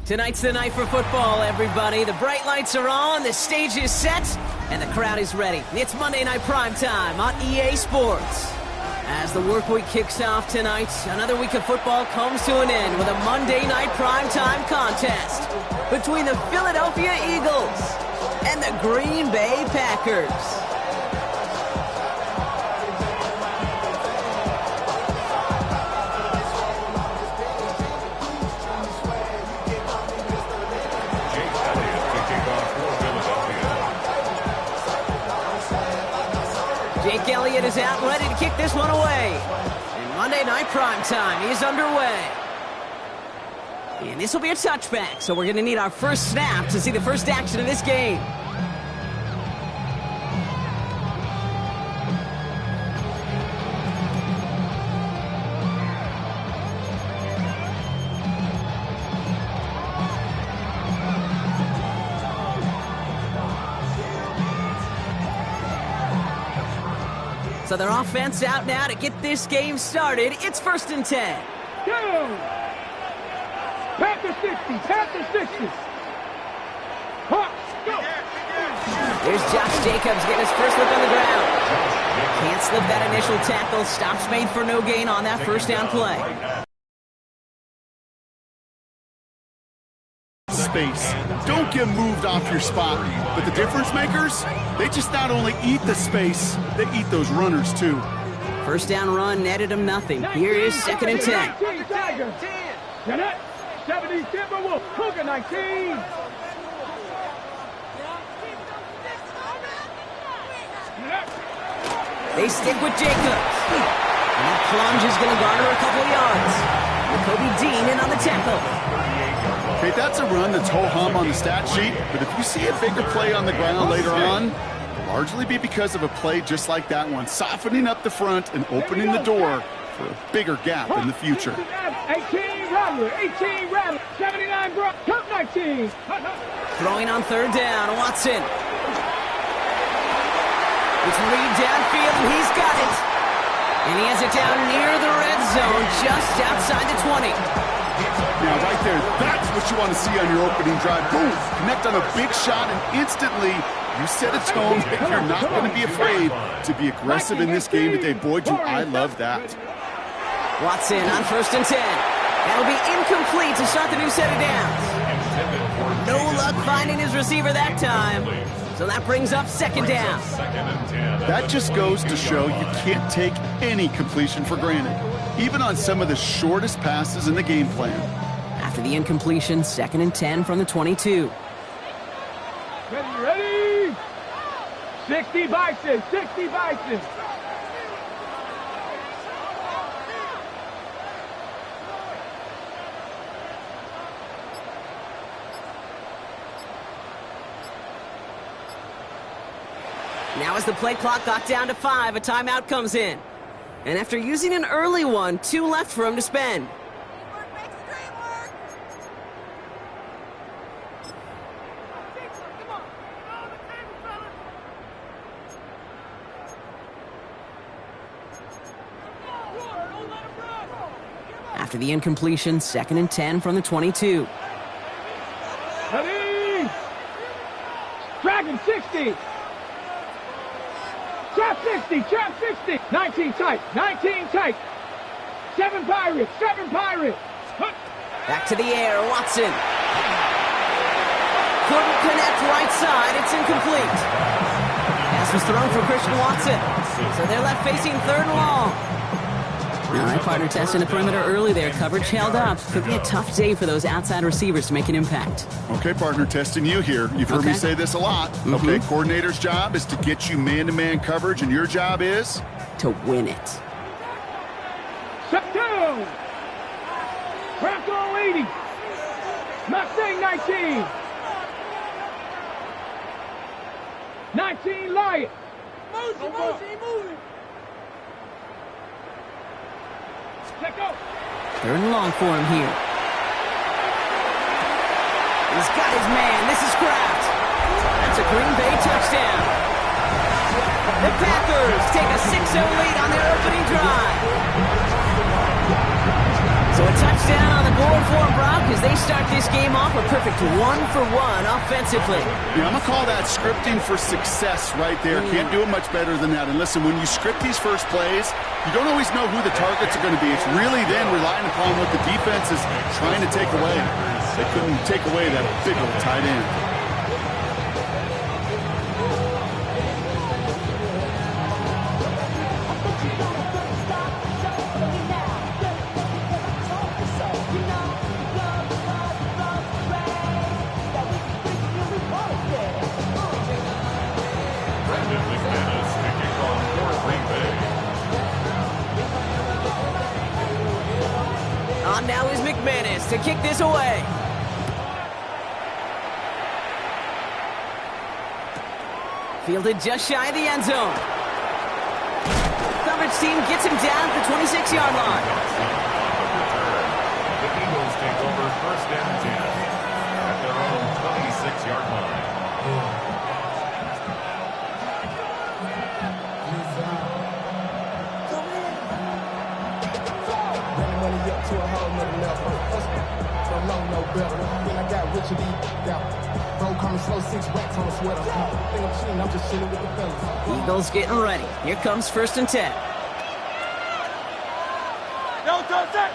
Tonight's the night for football, everybody. The bright lights are on, the stage is set, and the crowd is ready. It's Monday Night Primetime on EA Sports. As the work week kicks off tonight, another week of football comes to an end with a Monday Night Primetime contest between the Philadelphia Eagles and the Green Bay Packers. Jake Elliott is out, ready to kick this one away. And Monday Night Primetime is underway. And this will be a touchback, so we're going to need our first snap to see the first action of this game. So their offense out now to get this game started. It's 1st and 10. Go! Packers 60, Packers 60. Hawks, go! There's Josh Jacobs getting his first look on the ground. Can't slip that initial tackle. Stops made for no gain on that first down play. Space. Don't get moved off your spot. But the difference makers, they just not only eat the space, they eat those runners too. First down run netted him nothing. Here is 2nd and 10. 19, Tiger. 70 Timberwolves. Cougar 19. They stick with Jacobs. And that plunge is going to garner a couple of yards. Kobe Dean in on the tackle. Okay, that's a run that's ho-hum on the stat sheet, but if you see a bigger play on the ground later on, it'll largely be because of a play just like that one, softening up the front and opening the door for a bigger gap in the future. 18 Rattler, 18 Rattler, 79 Brock, Cup 19. Throwing on 3rd down, Watson. It's Reed downfield, and he's got it. And he has it down near the red zone, just outside the 20. Now, right there, that's what you want to see on your opening drive. Boom! Connect on a big shot, and instantly you set a tone that you're not going to be afraid to be aggressive in this game today. Boy, do I love that. Watson on 1st and 10. That'll be incomplete to start the new set of downs. No luck finding his receiver that time. So that brings up 2nd down. That just goes to show you can't take any completion for granted, even on some of the shortest passes in the game plan. After the incompletion, 2nd and 10 from the 22. Ready? 60 Bison, 60 Bison. Now as the play clock got down to 5, a timeout comes in. And after using an early one, 2 left for him to spend. After the incompletion, 2nd and 10 from the 22. Ready? Dragon 60. Trap 60, trap 60. 19 tight, 19 tight. 7 Pirates, 7 Pirates. Back to the air, Watson. Couldn't connect right side, it's incomplete. Pass was thrown for Christian Watson. So they're left facing 3rd and long. All right, partner, testing the perimeter early there. Coverage held up. Could be a tough day for those outside receivers to make an impact. Okay, partner, testing you here. You've heard me say this a lot. Okay, coordinator's job is to get you man-to-man coverage, and your job is? To win it. Shut down. Craft on 80. Mustang 19. 19 Lion. Moving. Let go. 3rd and long for him here. He's got his man. This is Kraft. That's a Green Bay touchdown. The Packers take a 6-0 lead on their opening drive. So a touchdown on the board for Brock as they start this game off a perfect 1-for-1 offensively. Yeah, I'm going to call that scripting for success right there. Can't do it much better than that. And listen, when you script these first plays, you don't always know who the targets are going to be. It's really then relying upon what the defense is trying to take away. They couldn't take away that big old tight end. On now is McManus to kick this away. Fielded just shy of the end zone. Coverage team gets him down at the 26-yard line. The Eagles take over first and 10 at their own 26-yard line. To a whole nother level. So long, no better. Then I got Richard E. Bro coming slow, 6 racks on a sweater. Think I'm cheating, I'm just chilling with the fellas. Eagles getting ready. Here comes first and 10. No touch that.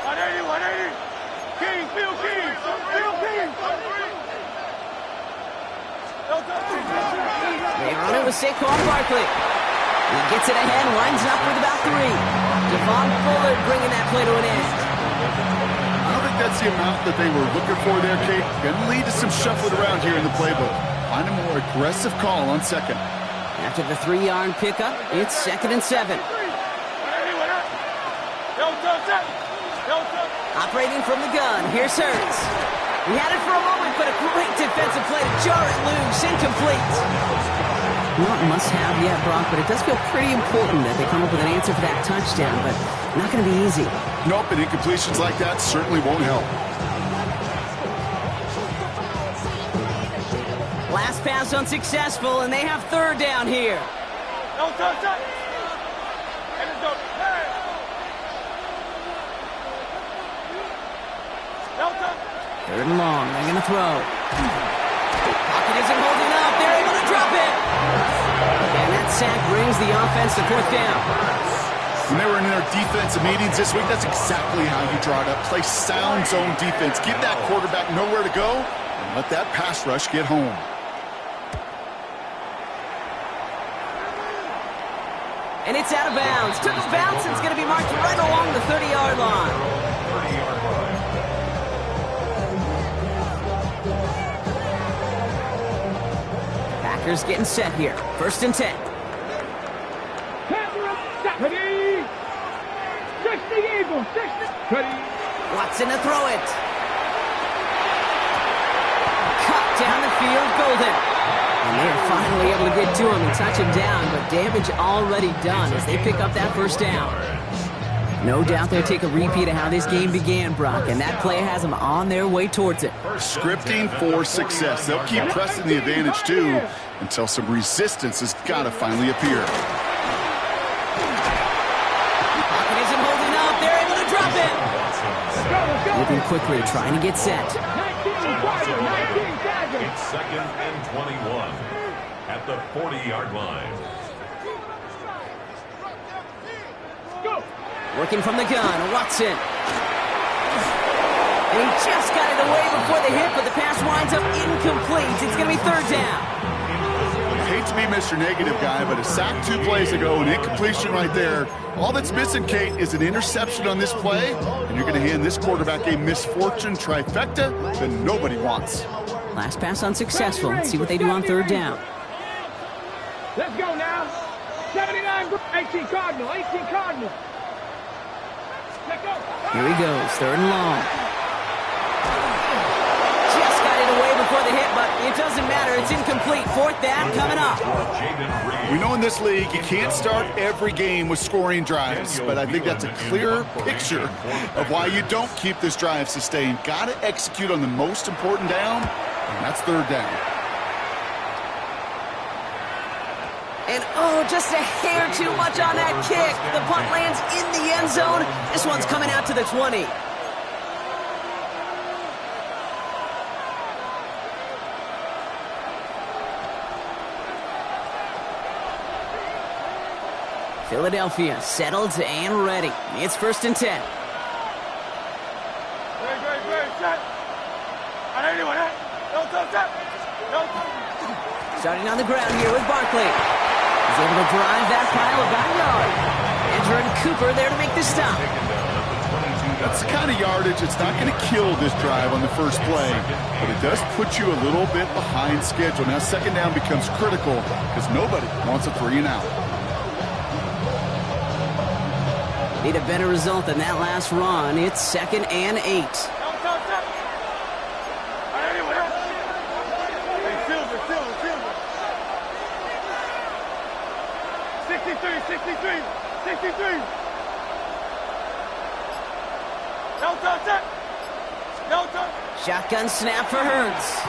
180, 180. King, Phil King. Phil King. No touch. They run it with Saquon Barkley. He gets it ahead, lines up with about 3. Devon Fuller bringing that play to an end. I don't think that's the amount that they were looking for there, Kate. Going to lead to some shuffling around here in the playbook. Find a more aggressive call on second. After the 3-yard pickup, it's 2nd and 7. Operating from the gun, here's Hurts. He had it for a moment, but a great defensive play to jar it loose, incomplete. Not must-have yet, Brock, but it does feel pretty important that they come up with an answer for that touchdown, but not going to be easy. Nope, and incompletions like that certainly won't help. Last pass unsuccessful, and they have 3rd down here. No touch that. No touch. 3rd and long, they're going to throw. Pocket isn't holding up, they're able to drop it. And that sack brings the offense to 4th down. When they were in their defensive meetings this week, that's exactly how you draw it up. Play sound zone defense. Give that quarterback nowhere to go, and let that pass rush get home. And it's out of bounds. Took a bounce, and it's going to be marked right along the 30-yard line. 30-yard line. Packers getting set here. 1st and 10. Ready? 60 Eagles. 60. Ready? Watson to throw it. Cut down the field, Golden. And they're finally able to get to him and touch him down, but damage already done as they pick up that 1st down. No doubt they'll take a repeat of how this game began, Brock, and that play has them on their way towards it. Scripting for success. They'll keep pressing the advantage, too, until some resistance has got to finally appear. Pocket isn't holding up. They're able to drop it. Moving quickly, trying to get set. 19 It's 2nd and 21 at the 40-yard line. Go. Working from the gun, Watson. And he just got it away before the hit, but the pass winds up incomplete. It's going to be 3rd down. I hate to be Mr. Negative guy, but a sack 2 plays ago, an incompletion right there. All that's missing, Kate, is an interception on this play, and you're going to hand this quarterback a misfortune trifecta that nobody wants. Last pass unsuccessful. Let's see what they do on 3rd down. Let's go now. 79, 18 Cardinal, 18 Cardinal. Let's go. Here he goes, 3rd and long. Just got it away before the hit, but it doesn't matter. It's incomplete. 4th down coming up. We know in this league you can't start every game with scoring drives, but I think that's a clear picture of why you don't keep this drive sustained. Got to execute on the most important down, and that's 3rd down. And oh, just a hair too much on that kick. The punt lands in the end zone. This one's coming out to the 20. Philadelphia settled and ready. It's 1st and 10. Starting on the ground here with Barkley. He's able to drive that pile about a yard. Andrew Cooper there to make the stop. That's the kind of yardage it's not going to kill this drive on the first play, but it does put you a little bit behind schedule. Now 2nd down becomes critical because nobody wants a 3 and out. Need a better result than that last run. It's 2nd and 8. 63. Shotgun snap for Hurts.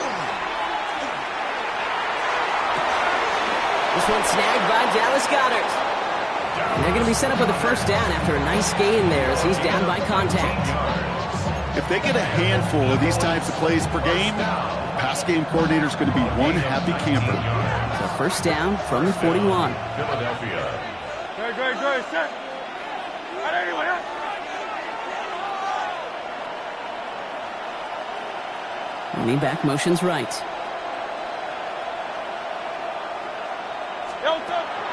This one snagged by Dallas Goedert. And they're going to be set up with a 1st down after a nice gain there as he's down by contact. If they get a handful of these types of plays per game, the pass game coordinator is going to be one happy camper. So 1st down from the 41. Philadelphia. Good. Set. Running back motions right.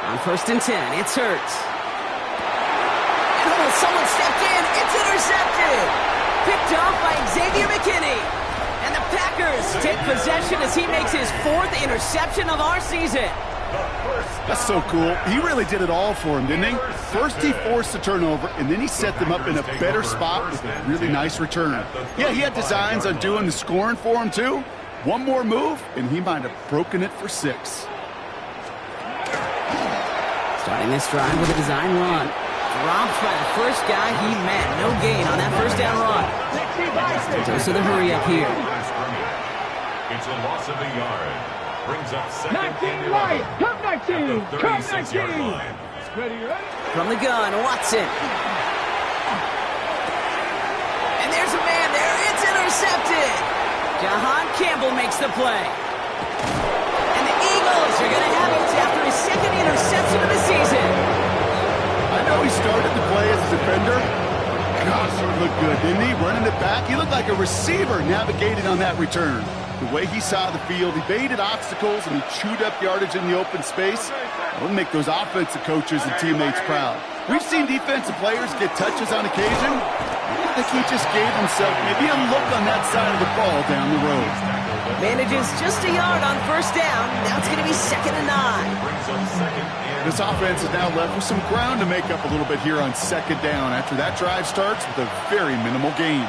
On 1st and 10, it's Hurts. And oh, someone stepped in. It's intercepted. Picked off by Xavier McKinney. And the Packers take possession as he makes his 4th interception of our season. That's so cool. He really did it all for him, didn't he? First he forced the turnover, and then he set them up in a better spot with a really nice return. Yeah, he had designs on doing the scoring for him, too. One more move, and he might have broken it for 6. Starting this drive with a design run. Dropped by the first guy he met. No gain on that 1st down run. Dose of the hurry up here. It's a loss of a yard. Brings up 2nd 19 right. Come 19. Come 19. Ready. From the gun, Watson. And there's a man there. It's intercepted. Jahan Campbell makes the play. And the Eagles are going to have it after his 2nd interception of the season. I know he started to play as a defender. Gosh, he looked good, didn't he? Running it back. He looked like a receiver navigating on that return. The way he saw the field, he baited obstacles and he chewed up yardage in the open space. It'll make those offensive coaches and teammates proud. We've seen defensive players get touches on occasion. I think he just gave himself maybe a look on that side of the ball down the road. Manages just a yard on 1st down. Now it's going to be 2nd and 9. This offense is now left with some ground to make up a little bit here on 2nd down after that drive starts with a very minimal gain.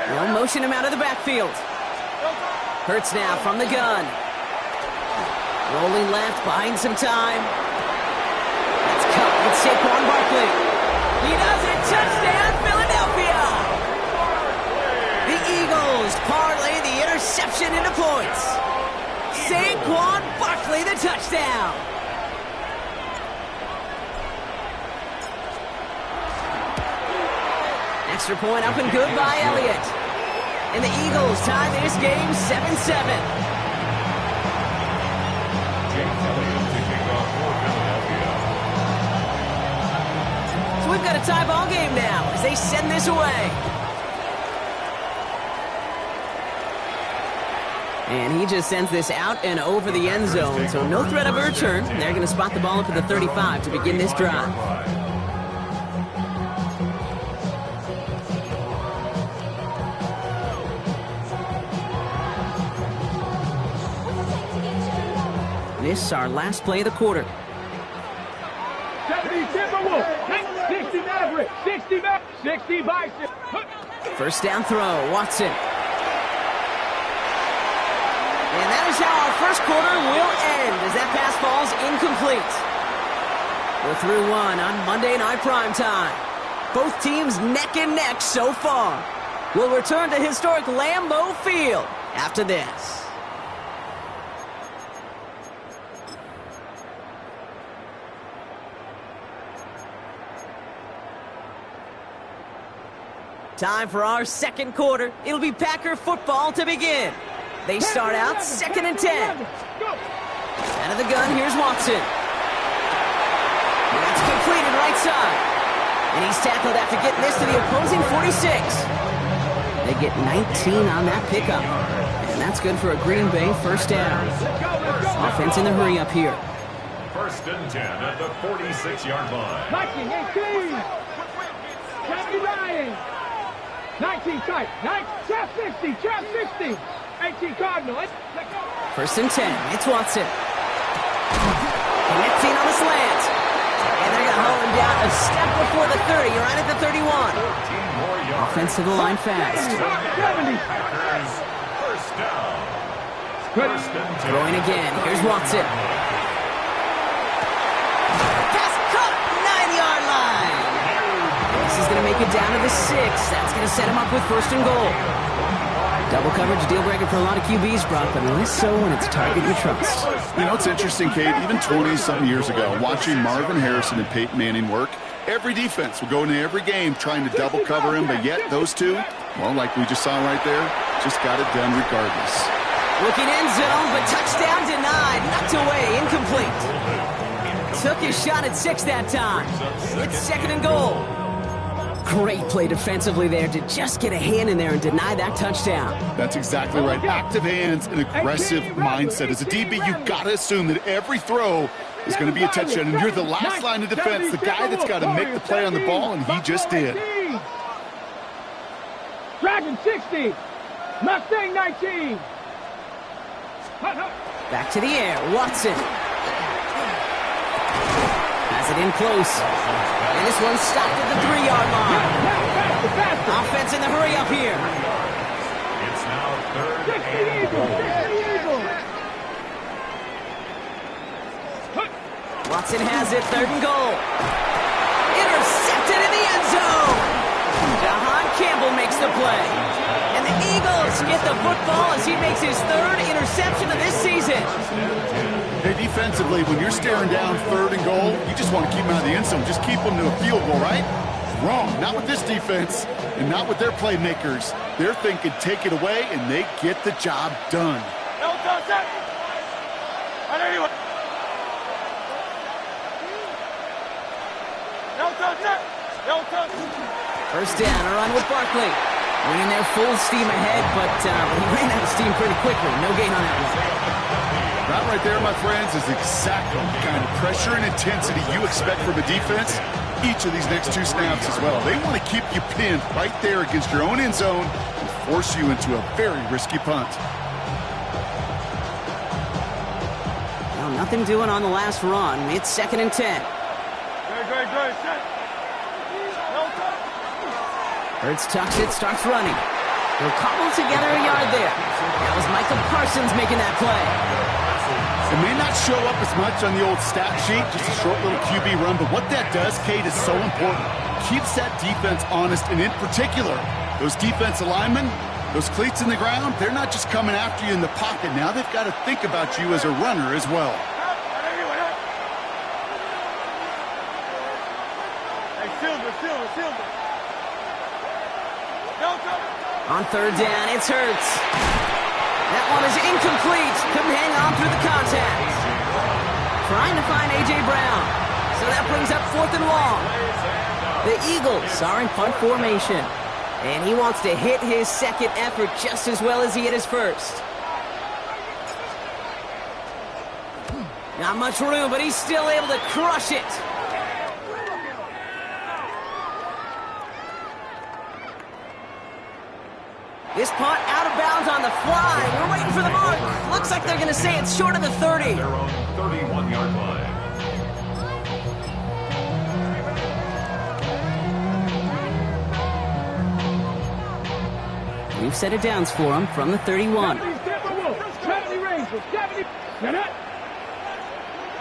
They'll motion him out of the backfield. Hurts now from the gun. Rolling left, buying some time. That's cut with Saquon Barkley. He does it. Touchdown, Philadelphia. The Eagles parlay the interception into points. Saquon Barkley, the touchdown. Extra point up and good by Elliott. And the Eagles tie this game 7-7. So we've got a tie ball game now as they send this away. And he just sends this out and over the end zone, so no threat of a return. They're going to spot the ball up at the 35 to begin this drive. This is our last play of the quarter. 70 Timberwolves. 60 Maverick. 60 Bison. First down throw, Watson. And that is how our first quarter will end as that pass falls incomplete. We're through one on Monday Night Primetime. Both teams neck and neck so far. We'll return to historic Lambeau Field after this. Time for our second quarter. It'll be Packer football to begin. They start out 2nd and 10. Out of the gun, here's Watson. That's completed right side. And he's tackled after getting this to the opposing 46. They get 19 on that pickup. And that's good for a Green Bay first down. Offense in the hurry up here. 1st and 10 at the 46-yard line. Viking 18. Kevin Ryan. 19 tight. Trap 60. Trap 60. 18 Cardinal. 1st and 10. It's Watson. Connecting on the slant. And they're going to hold him down a step before the 30. You're right at the 31. 14 more yards. Offensive line fast. 70. Packers first down. 1st and 10. Throwing again. Here's Watson. Pass cut. 9-yard line. This is going to make it down to the 6. That's going to set him up with 1st and goal. Double coverage deal breaker for a lot of QBs, Brock, but less so when it's a target you trust. You know, it's interesting, Kate, even 20-something years ago, watching Marvin Harrison and Peyton Manning work, every defense would go into every game trying to double cover him, but yet those two, well, like we just saw right there, just got it done regardless. Looking end zone, but touchdown denied. Knocked away, incomplete. Took his shot at 6 that time. It's 2nd and goal. Great play defensively there to just get a hand in there and deny that touchdown. That's exactly right. Active hands and aggressive mindset. As a DB, you've got to assume that every throw is going to be a touchdown, and you're the last line of defense, the guy that's got to make the play on the ball, and he just did. Dragon 60. Mustang 19. Back to the air, Watson. Has it in close. And this one's stopped at the 3-yard line. Offense in the hurry up here. It's now 3rd and goal. Watson has it, 3rd and goal. Intercepted in the end zone. Jahan Campbell makes the play. And the Eagles get the football as he makes his 3rd interception of this season. Hey, defensively, when you're staring down 3rd and goal, you just want to keep them out of the end zone. Just keep them to a field goal, right? Wrong. Not with this defense and not with their playmakers. They're thinking take it away, and they get the job done. First down, a run with Barkley. Winning there full steam ahead, but he ran out of steam pretty quickly. No gain on that one. That right there, my friends, is exactly the kind of pressure and intensity you expect from a defense each of these next 2 snaps as well. They want to keep you pinned right there against your own end zone and force you into a very risky punt. Well, nothing doing on the last run. It's 2nd and 10. Hurts tucks it, starts running. He'll cobble together a yard there. That was Michael Parsons making that play. It may not show up as much on the old stat sheet, just a short little QB run, but what that does, Kate, is so important. Keeps that defense honest, and in particular, those defensive linemen, those cleats in the ground, they're not just coming after you in the pocket. Now they've got to think about you as a runner as well. On 3rd down, it's Hurts. That one is incomplete. Couldn't hang on through the contact. Trying to find A.J. Brown. So that brings up 4th and long. The Eagles are in punt formation. And he wants to hit his 2nd effort just as well as he hit his 1st. Not much room, but he's still able to crush it. This punt out of bounds on the fly. We're waiting for the mark. Looks like they're going to say it's short of the 30. Their own 31-yard line. We've set it downs for him from the 31. 70 Rangers, 70.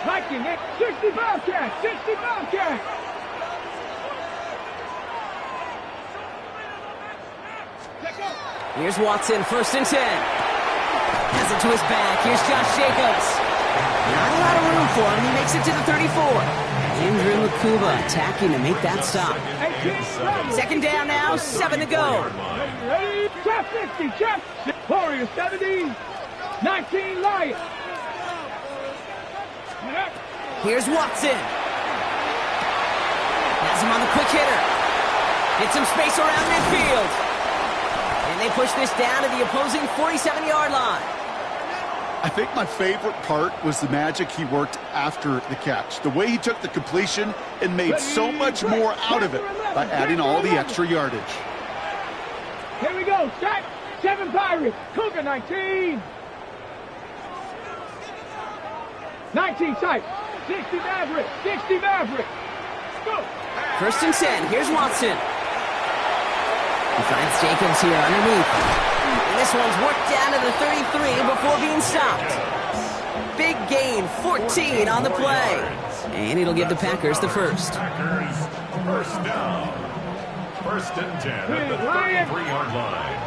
Viking, 60 Bobcats, 60 Bobcats. Here's Watson, 1st and 10. Has it to his back. Here's Josh Jacobs. Not a lot of room for him. He makes it to the 34. Andrew Makuba attacking to make that stop. Second down now, 7 to go. Ready? Chef 50, Chef. Warriors 70, 19 Lions. Here's Watson. Has him on the quick hitter. Get some space around midfield. And they push this down to the opposing 47-yard line. I think my favorite part was the magic he worked after the catch. The way he took the completion and made so much more out of it by adding all the extra yardage. Here we go. Strike. 7 Pirates. Cougar 19. 19 tight. 60 Mavericks. 60 Mavericks. Go. First and 10. Here's Watson. He finds Jacobs here underneath. And this one's worked down to the 33 before being stopped. Big gain, 14 on the play. And it'll give the Packers the first. Packers, first down. First and 10 at the 33-yard line.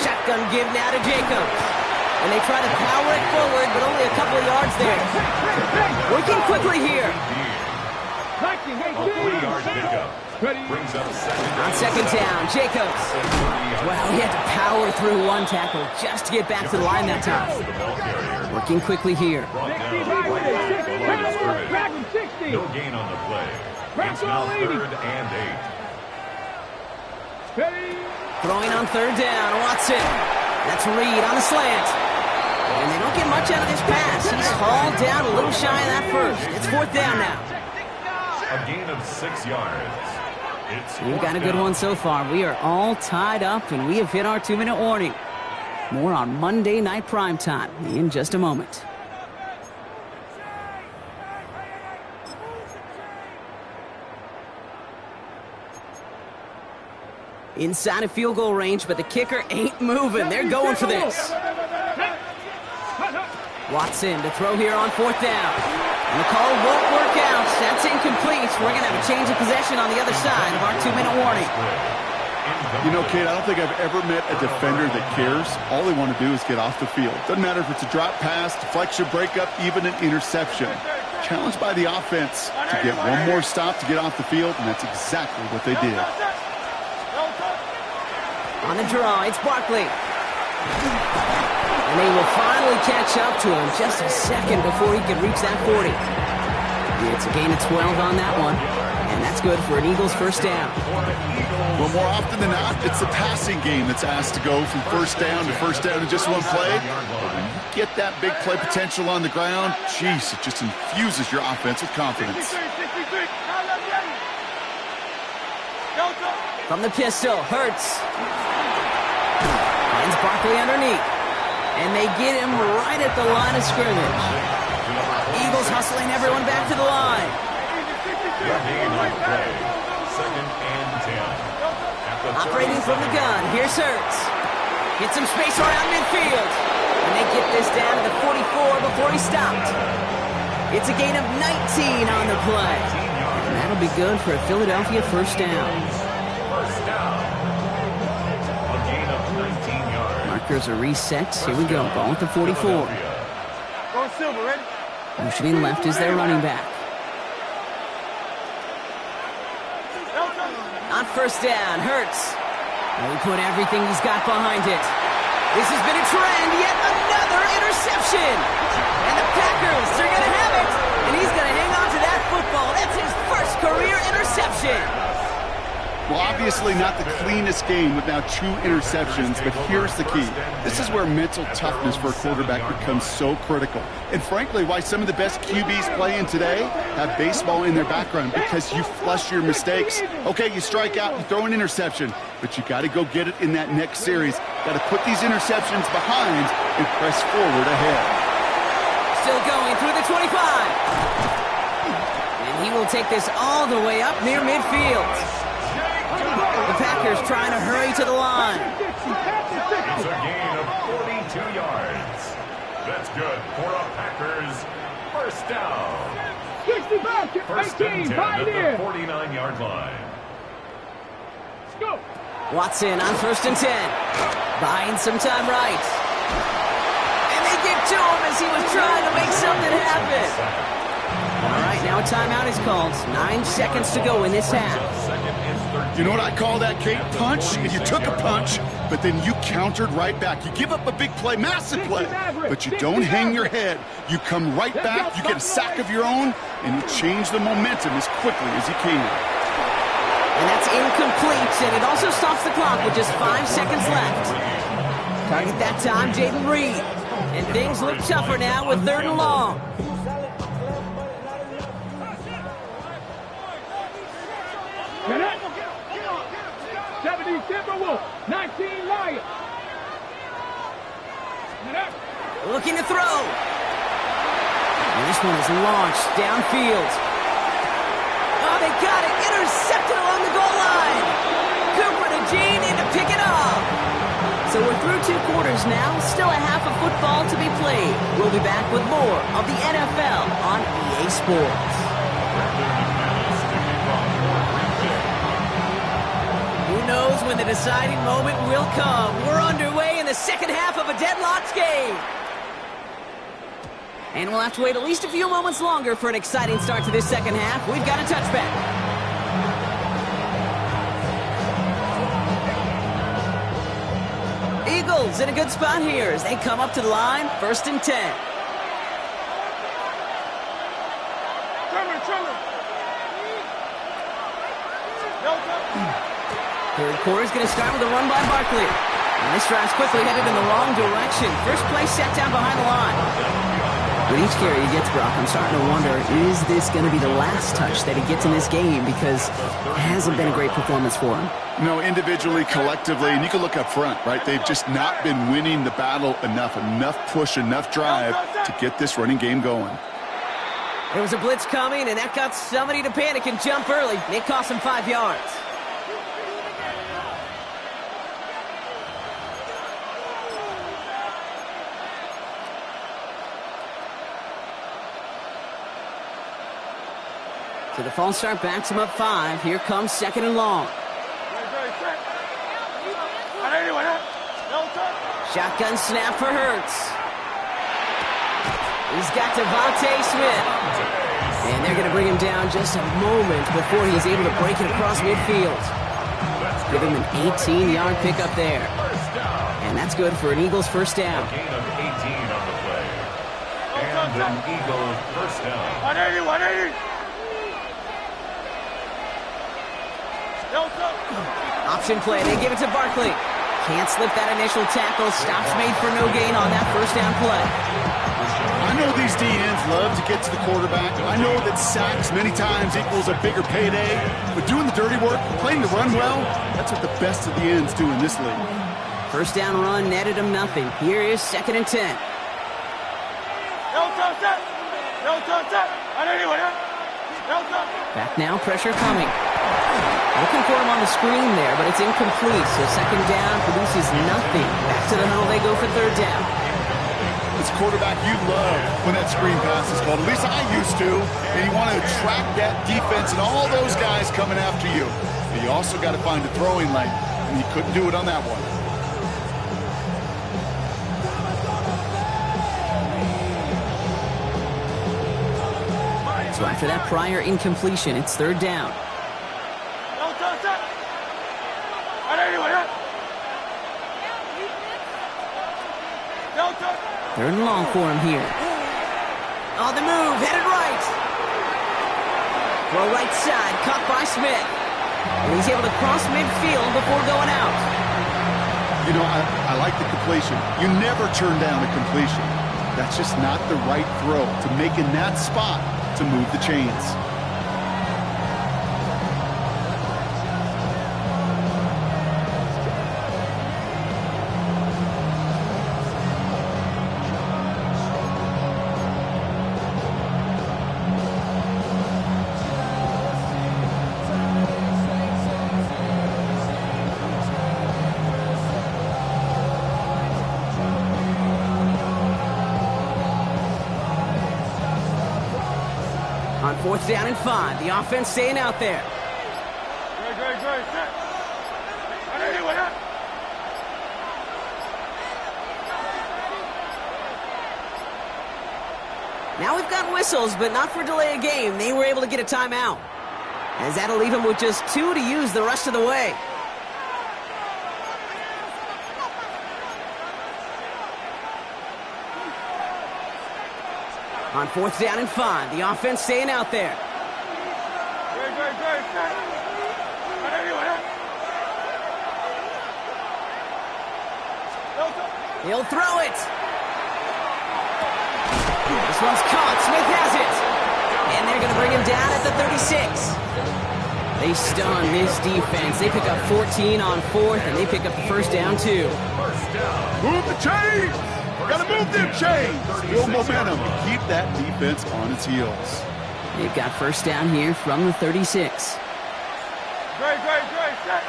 Shotgun give now to Jacobs. And they try to power it forward, but only a couple of yards there. Working quickly here. A 3-yard pickup. Brings up On second down, Jacobs. Well, he had to power through one tackle just to get back to the line that time. Working quickly here. No gain on the play. It's now 3rd and 8. Throwing on third down, Watson. That's Reed on the slant. And they don't get much out of this pass. He's hauled down a little shy of that first. It's 4th down now. A gain of 6 yards. We've got a good one so far. We are all tied up, and we have hit our 2-minute warning. More on Monday Night Primetime in just a moment. Inside of field goal range, but the kicker ain't moving. They're going for this. Watson to throw here on 4th down. And the call won't work out. That's incomplete. We're going to have a change of possession on the other side of our 2-minute warning. You know, Kate, I don't think I've ever met a defender that cares. All they want to do is get off the field. Doesn't matter if it's a drop pass, deflection, breakup, even an interception. Challenged by the offense to get one more stop to get off the field, and that's exactly what they did. On the draw, it's Barkley. And they will finally catch up to him just a second before he can reach that 40. It's a gain of 12 on that one. And that's good for an Eagles first down. Well, more often than not, it's the passing game that's asked to go from first down in just one play. But when you get that big play potential on the ground, geez, it just infuses your offense with confidence. From the pistol, Hurts. Finds Barkley underneath. And they get him right at the line of scrimmage. Eagles hustling everyone back to the line. Second and 10. Operating from the gun, here's Hurts. Get some space around midfield. And they get this down to the 44 before he stopped. It's a gain of 19 on the play. And that'll be good for a Philadelphia first down. First down. A gain of 19 yards. Markers are reset. Here we go. Ball at the 44. Motioning left is their running back. On first down, Hurts. He put everything he's got behind it. This has been a trend. Yet another interception. And the Packers are going to have it. And he's going to hang on to that football. That's his first career interception. Well, obviously not the cleanest game with now 2 interceptions, but here's the key. This is where mental toughness for a quarterback becomes so critical. And frankly, why some of the best QBs playing today have baseball in their background, because you flush your mistakes. Okay, you strike out, you throw an interception, but you got to go get it in that next series. Got to put these interceptions behind and press forward ahead. Still going through the 25. And he will take this all the way up near midfield. The Packers trying to hurry to the line. It's a gain of 42 yards. That's good for a Packers first down. 65 First and 10 at the 49-yard line. Let's go. Watson on first and 10. Buying some time right. And they get to him as he was trying to make something happen. All right, now a timeout is called. 9 seconds to go in this half. You know what I call that, Kate? Punch. You took a punch, but then you countered right back. You give up a big play, massive play, but you don't hang your head. You come right back, you get a sack of your own, and you change the momentum as quickly as you can. And that's incomplete, and it also stops the clock with just 5 seconds left. Target that time, Jaden Reed. And things look tougher now with 3rd and long. Connect. 70 Timberwolves, 19 Lions. Connect. Looking to throw. And this one is launched downfield. Oh, they got it. Intercepted along the goal line. Cooper to Jean in to pick it up. So we're through 2 quarters now. Still a half of football to be played. We'll be back with more of the NFL on EA Sports. Who knows when the deciding moment will come? We're underway in the second half of a deadlocked game. And we'll have to wait at least a few moments longer for an exciting start to this second half. We've got a touchback. Eagles in a good spot here as they come up to the line, 1st and 10. Third quarter is going to start with a run by Barkley. And this drive's quickly headed in the wrong direction. First play set down behind the line. With each carry he gets, Brock, I'm starting to wonder, is this going to be the last touch that he gets in this game? Because it hasn't been a great performance for him. No, individually, collectively, and you can look up front, right? They've just not been winning the battle enough push, enough drive to get this running game going. There was a blitz coming, and that got somebody to panic and jump early. It cost him 5 yards. So the false start backs him up 5. Here comes 2nd and long. Shotgun snap for Hurts. He's got Devontae Smith. And they're going to bring him down just a moment before he's able to break it across midfield. Give him an 18-yard pickup there. And that's good for an Eagles first down. Gain of 18 on the play. And an Eagles first down. 180. Option play. They give it to Barkley. Can't slip that initial tackle. Stops made for no gain on that first down play. I know these DNs love to get to the quarterback. I know that sacks many times equals a bigger payday. But doing the dirty work, playing the run well, that's what the best of the ends do in this league. First down run netted him nothing. Here is 2nd and 10. Back now, pressure coming. Looking for him on the screen there, but it's incomplete. So 2nd down produces nothing. Back to the huddle they go for 3rd down. As quarterback, you love when that screen pass is called. At least I used to. And you want to attract that defense and all those guys coming after you. But you also got to find a throwing lane, and you couldn't do it on that one. So after that prior incompletion, it's 3rd down. 3rd and long for him here. On the move, headed right. Throw right side, caught by Smith. And he's able to cross midfield before going out. You know, I like the completion. You never turn down a completion. That's just not the right throw to make in that spot to move the chains. On 4th down and 5, the offense staying out there. Now we've got whistles, but not for delay of game. They were able to get a timeout, as that'll leave them with just 2 to use the rest of the way. On 4th down and 5, the offense staying out there. He'll throw it. This one's caught. Smith has it. And they're going to bring him down at the 36. They stun this defense. They pick up 14 on 4th, and they pick up the first down, too. Move the chains! Gotta move them chains! Build momentum. Keep that defense on its heels. They've got first down here from the 36. Great. Set.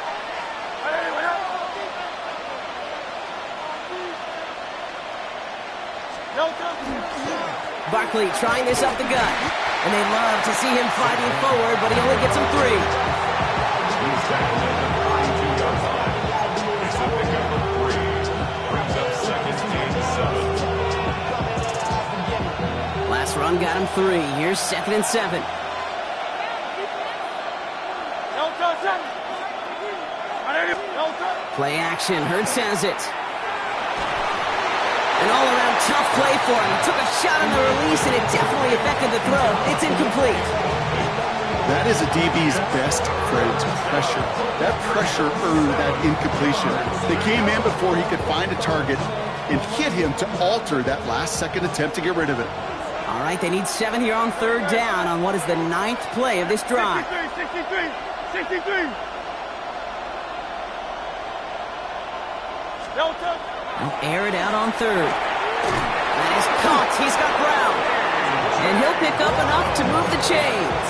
Barkley trying this up the gut. And they love to see him fighting forward, but he only gets him 3. He's tackled at the 42-yard line. It's a pickup of 3. Brings up 2nd and 7. Last run got him 3. Here's 2nd and 7. Play action. Hurts has it. An all-around tough play for him. He took a shot on the release, and it definitely affected the throw. It's incomplete. That is a DB's best friend, pressure. That pressure earned that incompletion. They came in before he could find a target and hit him to alter that last-second attempt to get rid of it. All right, they need 7 here on 3rd down on what is the 9th play of this drive. 63. They'll air it out on 3rd. That is caught. He's got Brown. And he'll pick up enough to move the chains.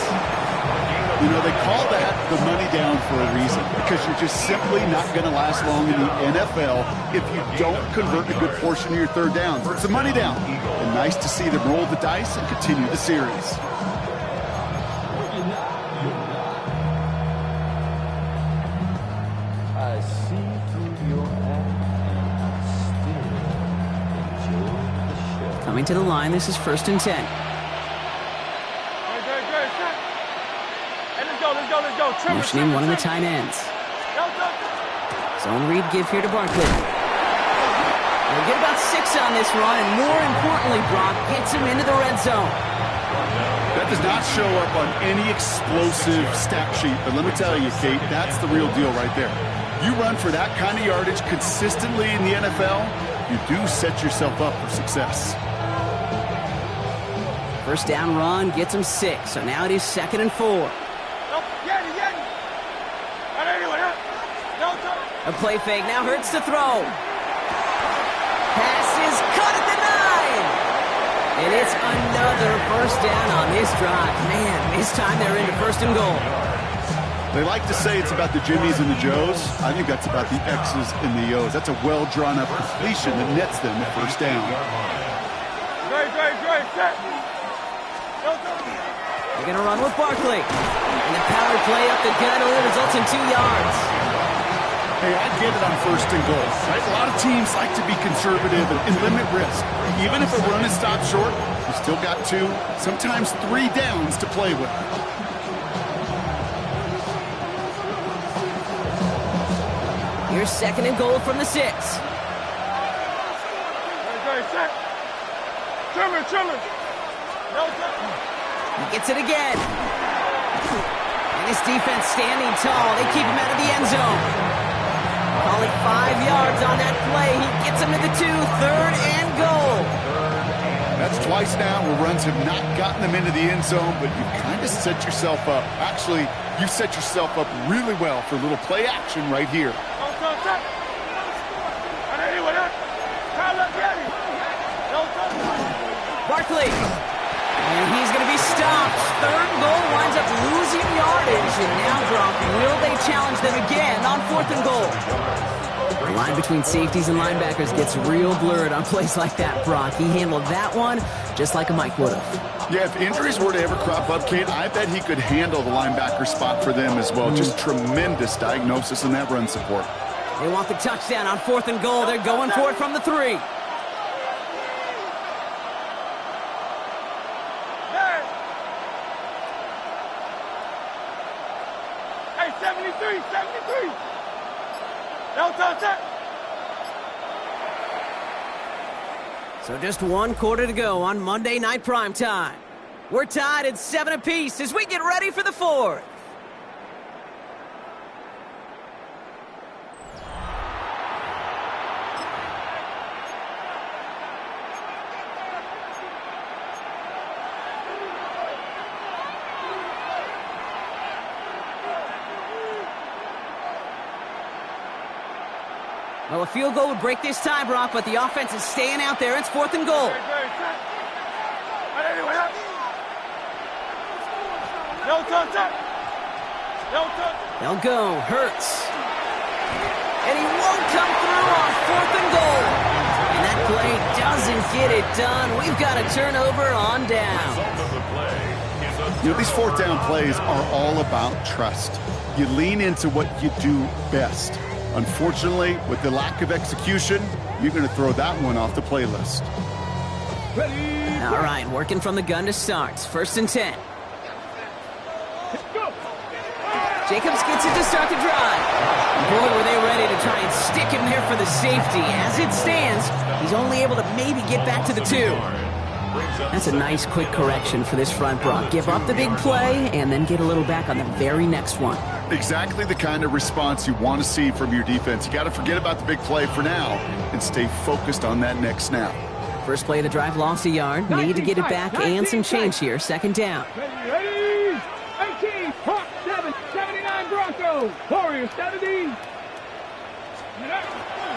You know, they call that the money down for a reason, because you're just simply not going to last long in the NFL if you don't convert a good portion of your 3rd downs. It's a money down. And nice to see them roll the dice and continue the series. I see through your eyes still enjoy the show. Coming to the line, this is 1st and 10. Let's go. Motioning one of the tight ends. Zone read give here to Barkley. They'll get about 6 on this run, and more importantly, Brock gets him into the red zone. That does not show up on any explosive stat sheet, but let me tell you, Kate, that's the real deal right there. You run for that kind of yardage consistently in the NFL, you do set yourself up for success. First down run gets him 6, so now it is 2nd and 4. A play fake now hurts to throw. Pass is caught at the 9. And it's another first down on this drive. Man, this time they're into 1st and goal. They like to say it's about the Jimmies and the Joes. I think that's about the X's and the O's. That's a well-drawn-up completion that nets them the first down. Great. Set. They're going to run with Barkley. And the power play up the gut only results in 2 yards. Hey, I get it on 1st and goal, right? A lot of teams like to be conservative and limit risk. Even if a run is stopped short, you still got 2, sometimes 3 downs to play with. Here's 2nd and goal from the 6. Set. Trimmer. He gets it again. And his defense standing tall. They keep him out of the end zone. Call it 5 yards on that play. He gets him to the 2, 3rd and goal. That's twice now where runs have not gotten them into the end zone, but you kind of set yourself up. Actually, you set yourself up really well for a little play action right here. Barkley. And he's going to be stopped. 3rd goal winds up losing yardage. And now, Brock, will they challenge them again on 4th and goal? The line between safeties and linebackers gets real blurred on plays like that, Brock. He handled that one just like a Mike would have. Yeah, if injuries were to ever crop up, Kate, I bet he could handle the linebacker spot for them as well. Just tremendous diagnosis in that run support. They want the touchdown on 4th and goal. They're going for it from the 3. 73, 73. No touch. So just 1 quarter to go on Monday Night Primetime. We're tied at 7 apiece as we get ready for the 4th. Well, a field goal would break this tie, Brock, but the offense is staying out there. It's 4th and goal. No touch. They'll go. Hurts. And he won't come through on 4th and goal. And that play doesn't get it done. We've got a turnover on down. You know, these 4th down plays are all about trust. You lean into what you do best. Unfortunately, with the lack of execution, you're going to throw that one off the playlist. All right, working from the gun to start. 1st and 10. Jacobs gets it to start the drive. Boy, were they ready to try and stick him there for the safety. As it stands, he's only able to maybe get back to the 2. That's a nice quick correction for this front, Brock. Give up the big play and then get a little back on the very next one. Exactly the kind of response you want to see from your defense. You got to forget about the big play for now and stay focused on that next snap. First play of the drive lost a yard. Need to get it back and some change here. 2nd down. Ready. 18. Hawk 7. 79 Broncos. Warriors 70.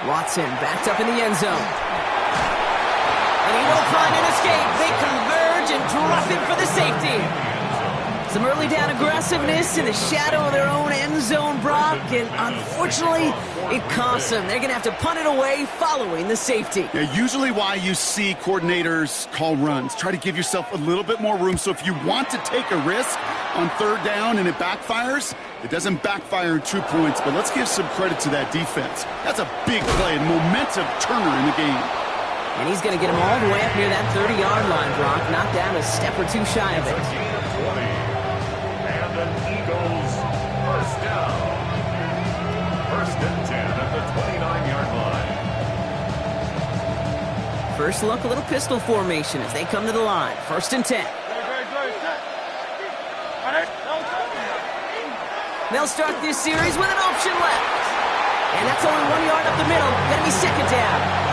Watson backed up in the end zone. And he will find an escape. They converge and drop him for the safety. Some early down aggressiveness in the shadow of their own end zone, Brock, and unfortunately, it costs them. They're going to have to punt it away following the safety. Yeah, usually why you see coordinators call runs. Try to give yourself a little bit more room, so if you want to take a risk on 3rd down and it backfires, it doesn't backfire in 2 points, but let's give some credit to that defense. That's a big play, momentum turner in the game. And he's going to get him all the way up near that 30-yard line, Brock. Knocked down a step or 2 shy of it. And the Eagles first down. 1st and 10 at the 29-yard line. First look, a little pistol formation as they come to the line. 1st and 10. They'll start this series with an option left. And that's only 1 yard up the middle. Going to be 2nd down.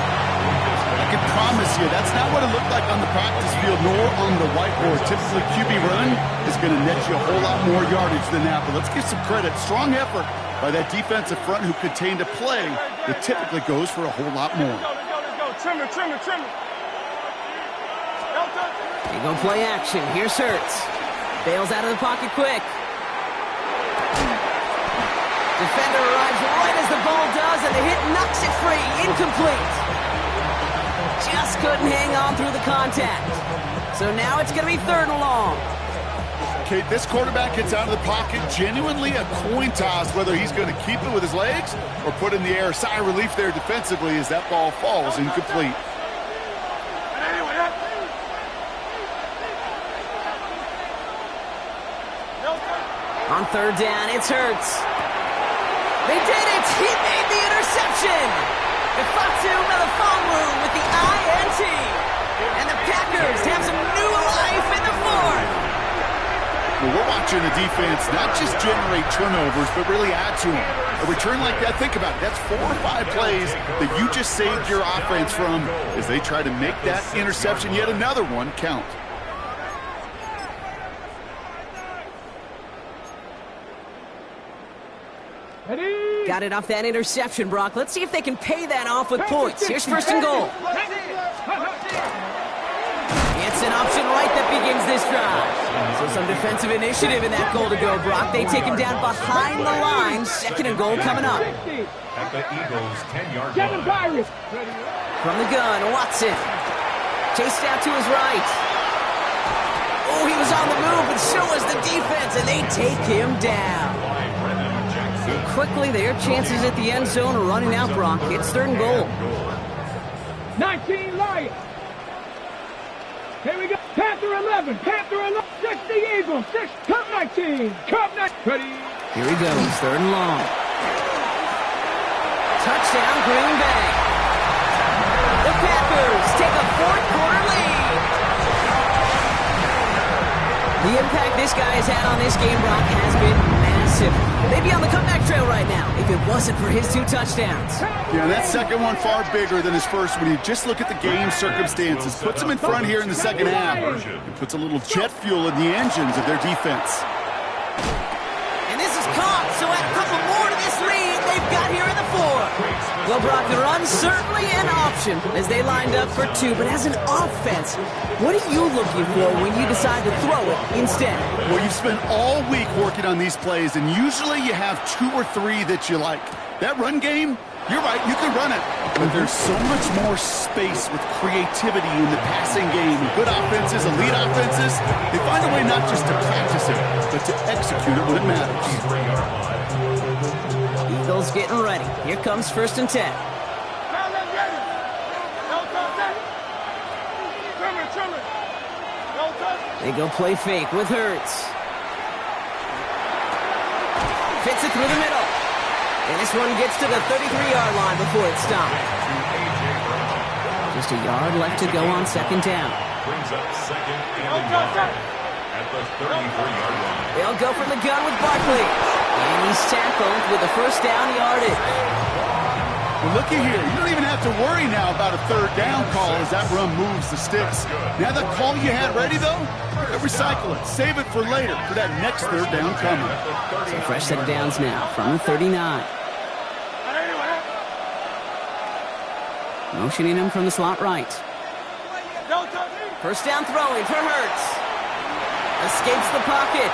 I can promise you, that's not what it looked like on the practice field nor on the whiteboard. Typically, QB run is going to net you a whole lot more yardage than that. But let's give some credit. Strong effort by that defensive front who contained a play that typically goes for a whole lot more. Let's go. Trimmer. They go play action. Here's Hurts. Bails out of the pocket quick. Defender arrives right as the ball does, and the hit knocks it free. Incomplete. Just couldn't hang on through the contact. So now it's going to be 3rd and long. Okay, this quarterback gets out of the pocket, genuinely a coin toss whether he's going to keep it with his legs or put in the air. Sigh of relief there defensively as that ball falls incomplete. On 3rd down, it's Hurts. They did it! He made the interception! Ifeatu Melifonwu with the INT. And the Packers have some new life in the 4th. Well, we're watching the defense not just generate turnovers, but really add to them. A return like that, think about it. That's 4 or 5 plays that you just saved your offense from as they try to make that interception, yet another one, count. Ready. Got it off that interception, Brock. Let's see if they can pay that off with points. Here's 1st and goal. It's an option right that begins this drive. So some defensive initiative in that goal to go, Brock. They take him down behind the line. 2nd and goal coming up. At the Eagles' 10-yard 7 line. Pirates. From the gun, Watson. Chased out to his right. Oh, he was on the move, and so was the defense, and they take him down. Quickly, their chances at the end zone are running out, Brock. It's 3rd and goal. 19 Lions. Here we go. Panther 11. 6 the Eagles. 6. Cup 19. Cup 19. Ready. Here he goes, 3rd and long. Touchdown, Green Bay. The Packers take a 4th-quarter lead. The impact this guy has had on this game, Brock, has been massive. They'd be on the comeback trail right now if it wasn't for his 2 touchdowns. Yeah, that second one far bigger than his first when you just look at the game circumstances. Puts him in front here in the second half. It puts a little jet fuel in the engines of their defense. And this is caught, so add a couple more to this lead they've got here in the 4th. Well, Brock, the run's certainly an option as they lined up for 2, but as an offense, what are you looking for when you decide to throw it instead? Well, you've spent all week working on these plays, and usually you have 2 or 3 that you like. That run game, you're right, you can run it. But there's so much more space with creativity in the passing game. Good offenses, elite offenses, they find a way not just to practice it, but to execute it when it matters. Eagles getting ready. Here comes 1st and 10. They go play fake with Hurts. Fits it through the middle. And this one gets to the 33-yard line before it's stopped. Just a yard left to go on 2nd down. Brings up 2nd and long at the 33-yard line. They'll go from the gun with Barkley. And he's tackled with the 1st down yardage. Well, looky here. You don't even have to worry now about a 3rd down call as that run moves the sticks. Now that call you had ready, though, recycle it. Save it for later for that next 3rd down coming. So fresh set of downs now from the 39. Motioning him from the slot right. 1st down throwing for Hurts. Escapes the pocket.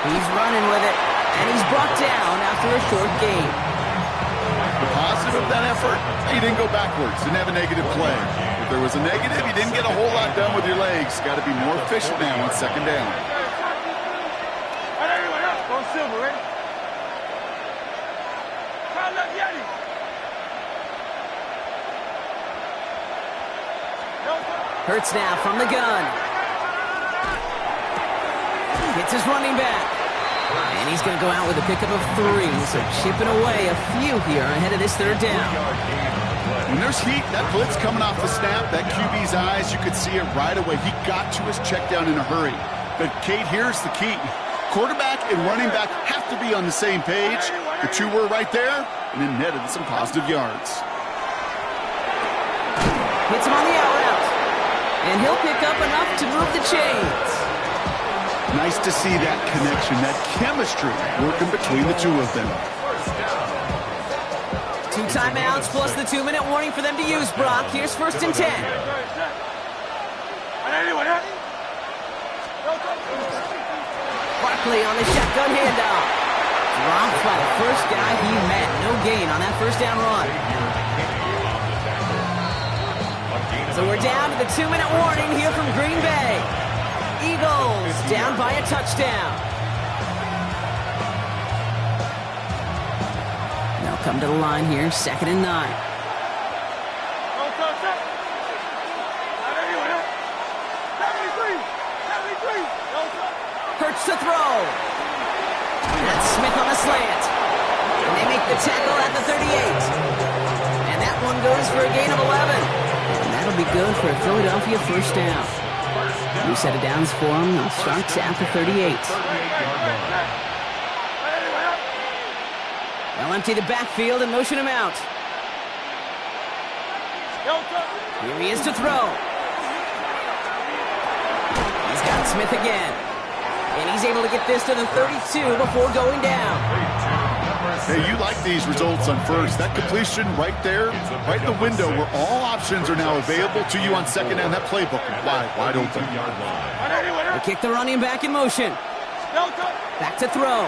He's running with it, and he's brought down after a short gain. The positive of that effort, he didn't go backwards, didn't have a negative play. If there was a negative, you didn't get a whole lot done with your legs. Got to be more efficient now on 2nd down. Hurts now from the gun. Gets his running back. And he's going to go out with a pickup of 3. So chipping away a few here ahead of this 3rd down. When there's heat, that blitz coming off the snap, that QB's eyes, you could see it right away. He got to his check down in a hurry. But, Kate, here's the key. Quarterback and running back have to be on the same page. The 2 were right there, and then netted some positive yards. Hits him on the out route. And he'll pick up enough to move the chains. Nice to see that connection, that chemistry working between the 2 of them. 2 timeouts plus the 2-minute warning for them to use, Brock. Here's 1st and 10. Barkley on the shotgun handoff. Dropped by the first guy he met. No gain on that 1st down run. So we're down to the 2-minute warning here from Green Bay. Eagles down by a touchdown. They'll come to the line here, 2nd and 9. Hurts to throw. That's Smith on the slant. And they make the tackle at the 38. And that one goes for a gain of 11. And that'll be good for a Philadelphia 1st down. New set of downs for him. They'll start at the 38. They'll empty the backfield and motion him out. Here he is to throw. He's got Smith again. And he's able to get this to the 32 before going down. Hey, you like these results on 1st. That completion right there, right in the window where all options are now available to you on 2nd down. That playbook wide open. They kick the running back in motion. Back to throw.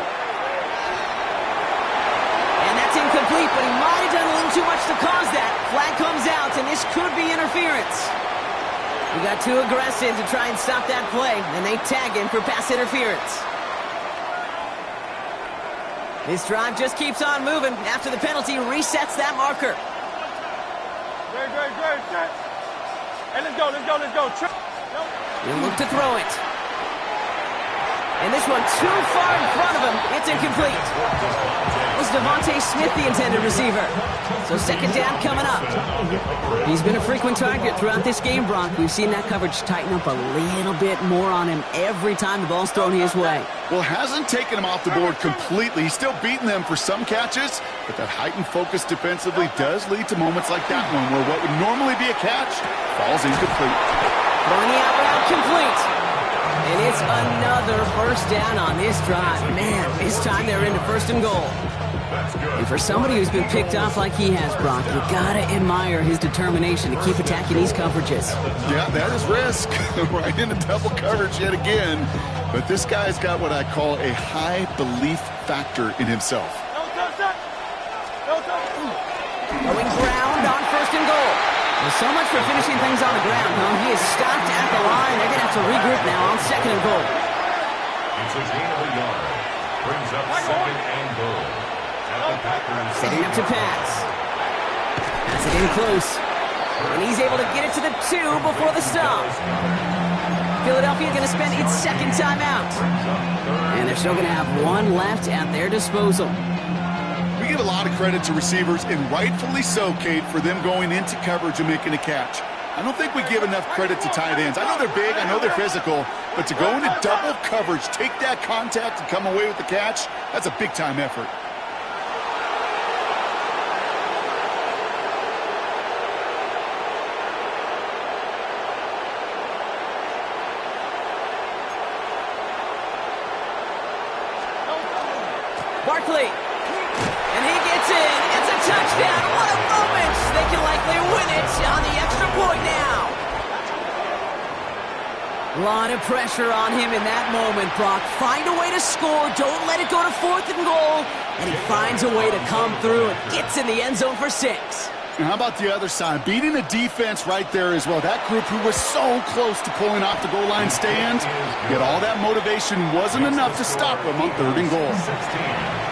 And that's incomplete, but he might have done a little too much to cause that. Flag comes out, and this could be interference. He got too aggressive to try and stop that play, and they tag him for pass interference. This drive just keeps on moving after the penalty resets that marker. Great. Hey, let's go. He'll look to throw it. And this one too far in front of him. It's incomplete. It was Devontae Smith, the intended receiver. So second down coming up. He's been a frequent target throughout this game, Brock. We've seen that coverage tighten up a little bit more on him every time the ball's thrown his way. Well, hasn't taken him off the board completely. He's still beating them for some catches, but that heightened focus defensively does lead to moments like that one where what would normally be a catch falls incomplete. Throwing the out route complete. And it's another first down on this drive. Man, this time they're into first and goal. And for somebody who's been picked off like he has, Brock, you gotta admire his determination to keep attacking these coverages. Yeah, that is risk. Right into double coverage yet again. But this guy's got what I call a high belief factor in himself. Going ground on first and goal. Well, so much for finishing things on the ground, huh? He is stopped at the line. They're going to have to regroup now on second and goal. It's a gain of a yard. Brings up second and goal. Setting up to pass. Pass it in close. And he's able to get it to the 2 before the stop. Philadelphia going to spend its second timeout. And they're still going to have one left at their disposal. We give a lot of credit to receivers, and rightfully so, Kate, for them going into coverage and making a catch. I don't think we give enough credit to tight ends. I know they're big, I know they're physical, but to go into double coverage, take that contact, and come away with the catch, that's a big-time effort. Barkley. And he gets in. It's a touchdown. What a moment. They can likely win it on the extra point now. A lot of pressure on him in that moment, Brock. Find a way to score. Don't let it go to fourth and goal. And he finds a way to come through and gets in the end zone for 6. And how about the other side? Beating the defense right there as well. That group who was so close to pulling off the goal line stand, yet all that motivation wasn't enough to stop them on third and goal.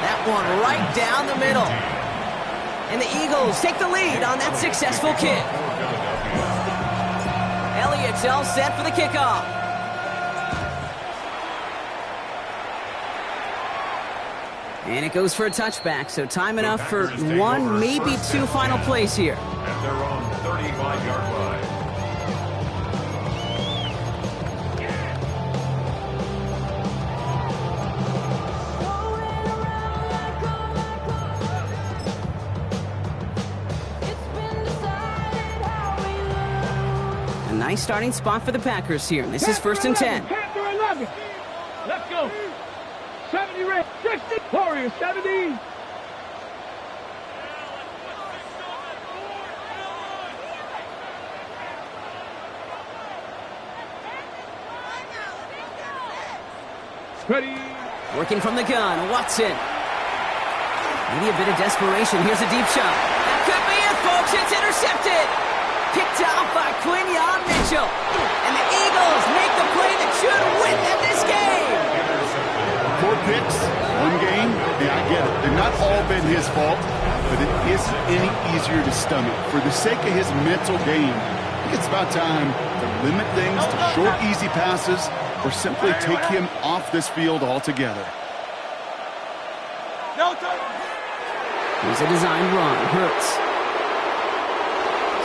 That one right down the middle. And the Eagles take the lead on that successful kick. Elliott's all set for the kickoff. And it goes for a touchback, so time enough for one, maybe 2 final plays here. At their own 35-yard line. A nice starting spot for the Packers here. This is first and 10. Panther 11. Let's go. 70 Red, 60. Warriors 70. Ready. Working from the gun, Watson. Maybe a bit of desperation. Here's a deep shot. That could be it, folks. It's intercepted. Picked off by Quinyon Mitchell. And the Eagles make the play that should win them this game. 4 picks, 1 game. Yeah, I get it. They've not all been his fault, but it isn't any easier to stomach. For the sake of his mental game, I think it's about time to limit things to short, easy passes or simply take him off this field altogether. Here's a designed run. Hurts.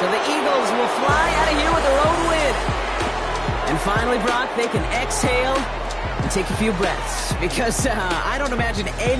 So the Eagles will fly out of here with their own win. And finally, Brock, they can exhale and take a few breaths because I don't imagine any